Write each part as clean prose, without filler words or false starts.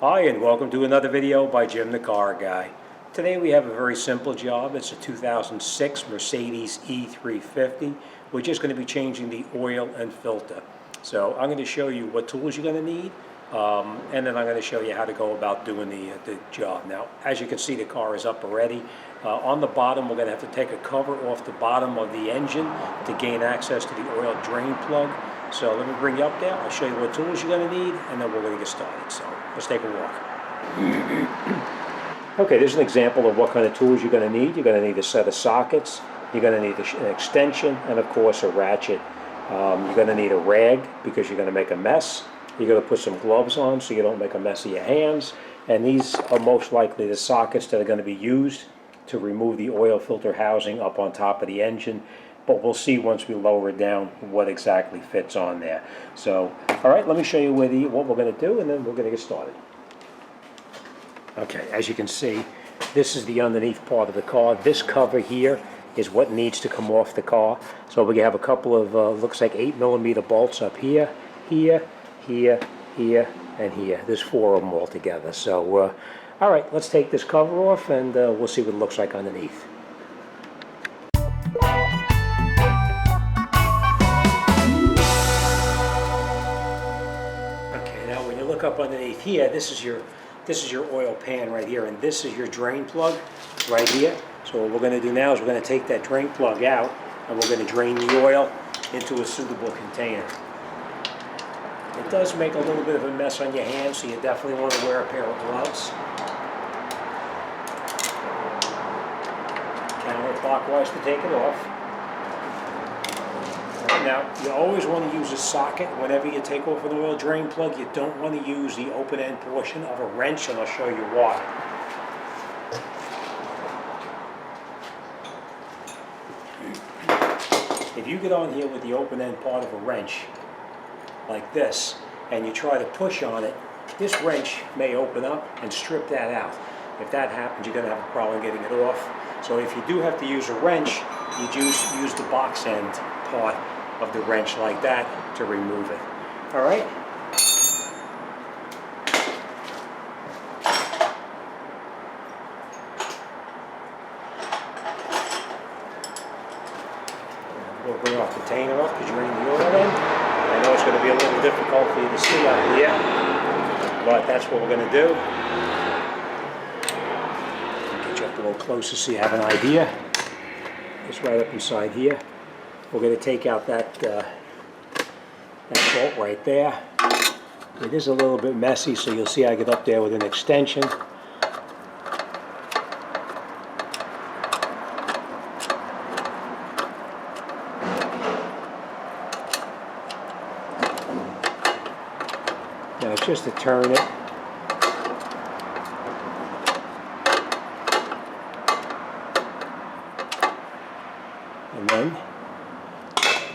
Hi, and welcome to another video by Jim the Car Guy. Today we have a very simple job. It's a 2006 Mercedes E350. We're just going to be changing the oil and filter. So I'm going to show you what tools you're going to need, and then I'm going to show you how to go about doing the job. Now, as you can see, the car is up already. On the bottom, we're going to have to take a cover off the bottom of the engine to gain access to the oil drain plug. So let me bring you up there. I'll show you what tools you're going to need, and then we're going to get started. So let's take a walk. Okay, there's an example of what kind of tools you're going to need. You're going to need a set of sockets. You're going to need an extension, and of course a ratchet. You're going to need a rag because you're going to make a mess. You're going to put some gloves on so you don't make a mess of your hands. And these are most likely the sockets that are going to be used to remove the oil filter housing up on top of the engine. But we'll see once we lower it down what exactly fits on there. So, all right, let me show you what we're going to do, and then we're going to get started. Okay, as you can see, this is the underneath part of the car. This cover here is what needs to come off the car. So we have a couple of, looks like 8mm bolts up here, here, here, here, and here. There's 4 of them all together. So, all right, let's take this cover off, and we'll see what it looks like underneath. Look up underneath here. This is your oil pan right here, and this is your drain plug right here. So what we're going to do now is we're going to take that drain plug out, and we're going to drain the oil into a suitable container. It does make a little bit of a mess on your hands, so you definitely want to wear a pair of gloves. Counterclockwise to take it off. Now, you always want to use a socket whenever you take off an oil drain plug. You don't want to use the open end portion of a wrench, and I'll show you why. If you get on here with the open end part of a wrench, like this, and you try to push on it, this wrench may open up and strip that out. If that happens, you're going to have a problem getting it off. So if you do have to use a wrench, you use the box end part of the wrench like that to remove it. All right? We'll bring off the container up because you're in the oil in. I know it's going to be a little difficult for you to see out here, but that's what we're going to do. Get you up a little closer so you have an idea. It's right up inside here. We're going to take out that bolt right there. It is a little bit messy, so you'll see I get up there with an extension. Now it's just to turn it. And then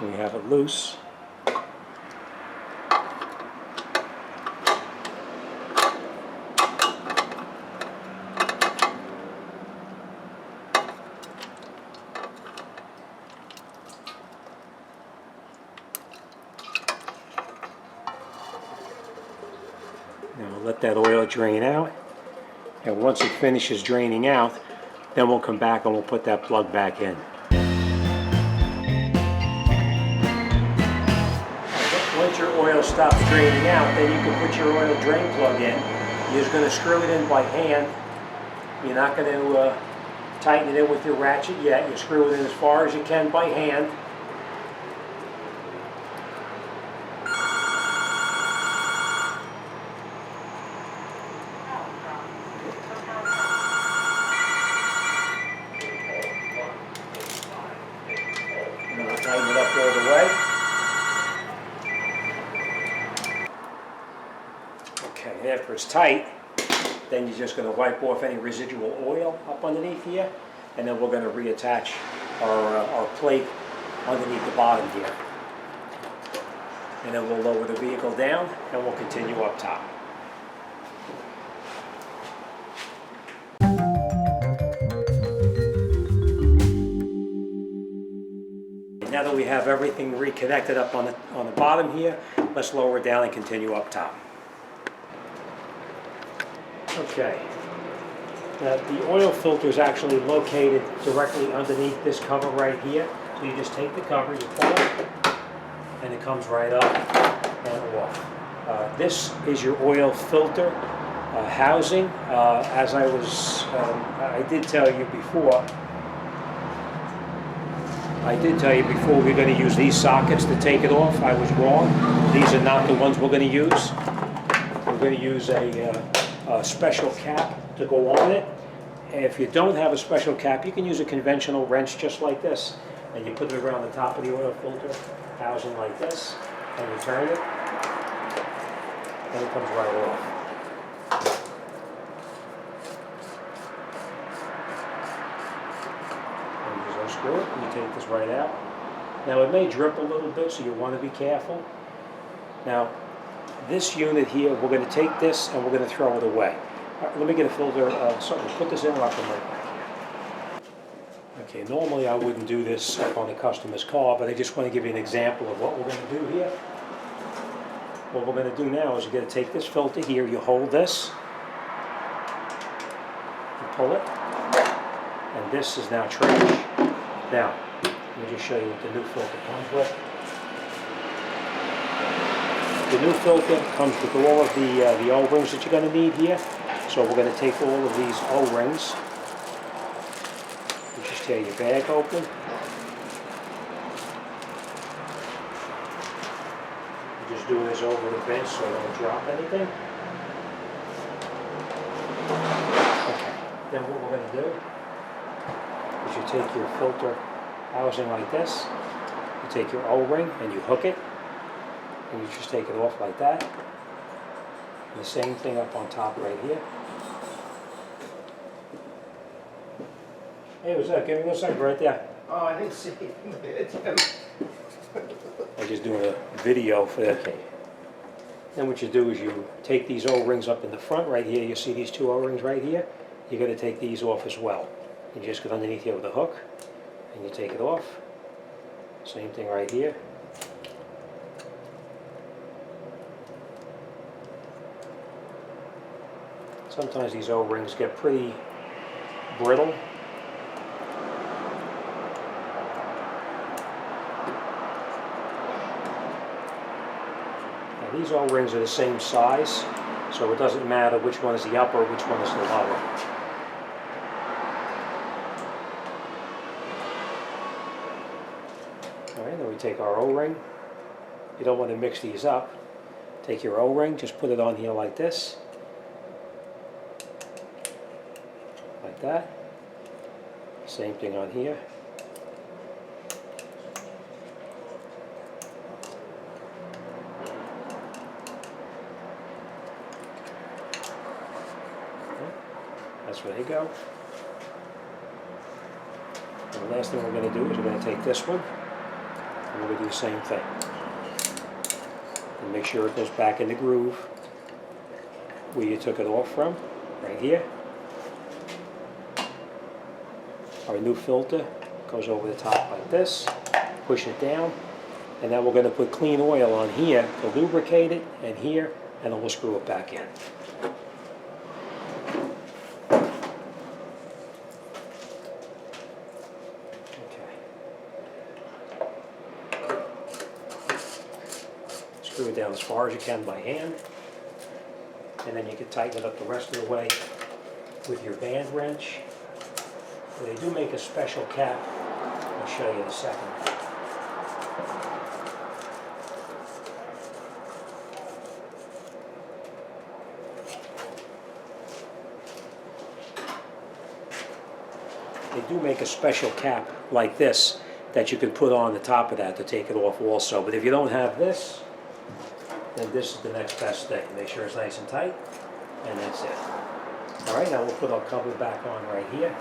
we have it loose. Now we'll let that oil drain out, and once it finishes draining out, then we'll come back and we'll put that plug back in. Once your oil stops draining out, then you can put your oil drain plug in. You're just going to screw it in by hand. You're not going to tighten it in with your ratchet yet. You screw it in as far as you can by hand. And then tighten it up all the way. Okay, and after it's tight, then you're just going to wipe off any residual oil up underneath here, and then we're going to reattach our plate underneath the bottom here. And then we'll lower the vehicle down, and we'll continue up top. Now that we have everything reconnected up on the bottom here, let's lower it down and continue up top. Okay. Now, the oil filter is actually located directly underneath this cover right here. So you just take the cover, you pull it, and it comes right up and off. This is your oil filter housing. As I did tell you before, we're going to use these sockets to take it off. I was wrong. These are not the ones we're going to use. We're going to use a special cap to go on it. If you don't have a special cap, you can use a conventional wrench just like this, and you put it around the top of the oil filter housing like this, and you turn it, and it comes right off. And you just unscrew it, and you take this right out. Now it may drip a little bit, so you want to be careful. Now, this unit here, we're going to take this and we're going to throw it away. Let me get a filter, something to put this in, and I'll come right back here. Okay, normally I wouldn't do this up on the customer's car, but I just want to give you an example of what we're going to do here. What we're going to do now is you're going to take this filter here, you hold this, you pull it, and this is now trash. Now, let me just show you what the new filter comes with. The new filter comes with all of the O-rings that you're going to need here. So we're going to take all of these O-rings. You just tear your bag open. You just do this over the bench so you don't drop anything. Okay. Then what we're going to do is you take your filter housing like this. You take your O-ring and you hook it. And you just take it off like that. And the same thing up on top right here. Hey, what's up? Give me a second right there. Oh, I didn't see it. I'm just doing a video for that. Okay. Then what you do is you take these O-rings up in the front right here. You see these two O-rings right here? You're going to take these off as well. You just get underneath here with a hook and you take it off. Same thing right here. Sometimes these O-rings get pretty brittle. Now these O-rings are the same size, so it doesn't matter which one is the upper, which one is the lower. Alright, then we take our O-ring. You don't want to mix these up. Take your O-ring, just put it on here like this. Like that. Same thing on here. Okay. That's where they go. And the last thing we're going to do is we're going to take this one and we're going to do the same thing. And make sure it goes back in the groove where you took it off from, right here. Our new filter goes over the top like this, push it down, and then we're going to put clean oil on here to lubricate it, and here, and then we'll screw it back in. Okay. Screw it down as far as you can by hand, and then you can tighten it up the rest of the way with your band wrench. They do make a special cap. I'll show you in a second. They do make a special cap like this that you can put on the top of that to take it off also. But if you don't have this, then this is the next best thing. Make sure it's nice and tight, and that's it. All right, now we'll put our cover back on right here.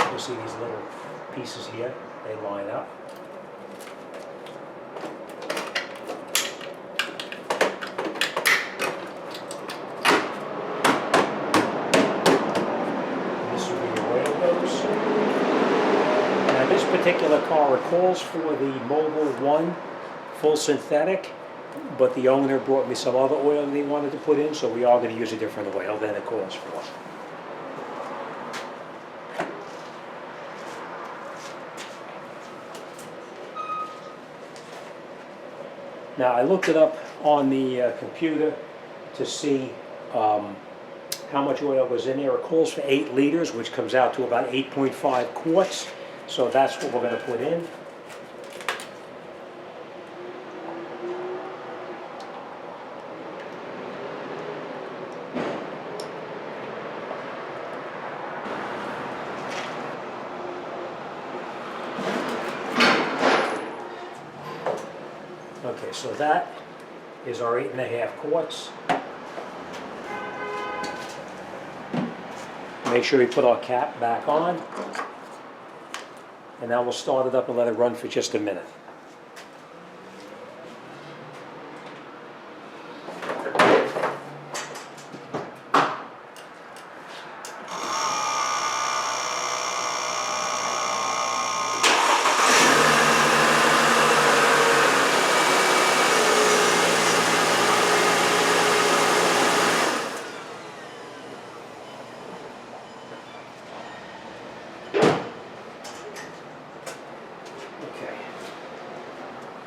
You'll see these little pieces here, they line up. And this is where your oil goes. Now this particular car, it calls for the Mobile 1 full synthetic. but the owner brought me some other oil that he wanted to put in, so we are going to use a different oil than it calls for. Now, I looked it up on the computer to see how much oil goes in there. It calls for 8 liters, which comes out to about 8.5 quarts. So that's what we're going to put in. Okay, so that is our 8.5 quarts. Make sure we put our cap back on. And now we'll start it up and let it run for just a minute.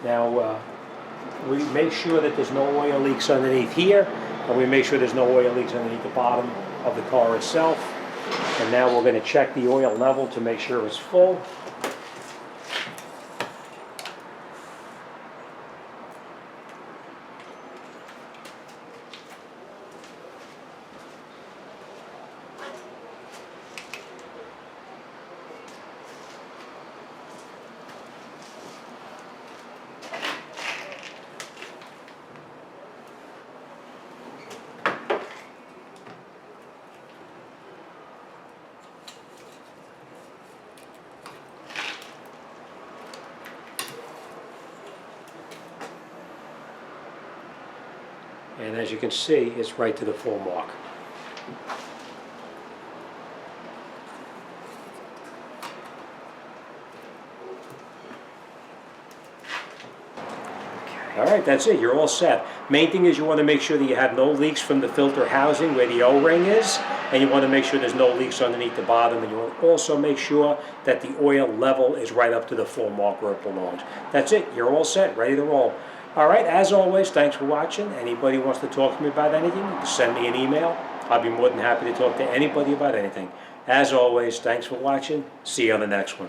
Now, we make sure that there's no oil leaks underneath here, and we make sure there's no oil leaks underneath the bottom of the car itself. And now we're going to check the oil level to make sure it's full. And as you can see, it's right to the full mark. All right, that's it. You're all set. Main thing is you want to make sure that you have no leaks from the filter housing where the O-ring is, and you want to make sure there's no leaks underneath the bottom, and you want to also make sure that the oil level is right up to the full mark where it belongs. That's it. You're all set. Ready to roll. All right, as always, thanks for watching. Anybody wants to talk to me about anything, you can send me an email. I'll be more than happy to talk to anybody about anything. As always, thanks for watching. See you on the next one.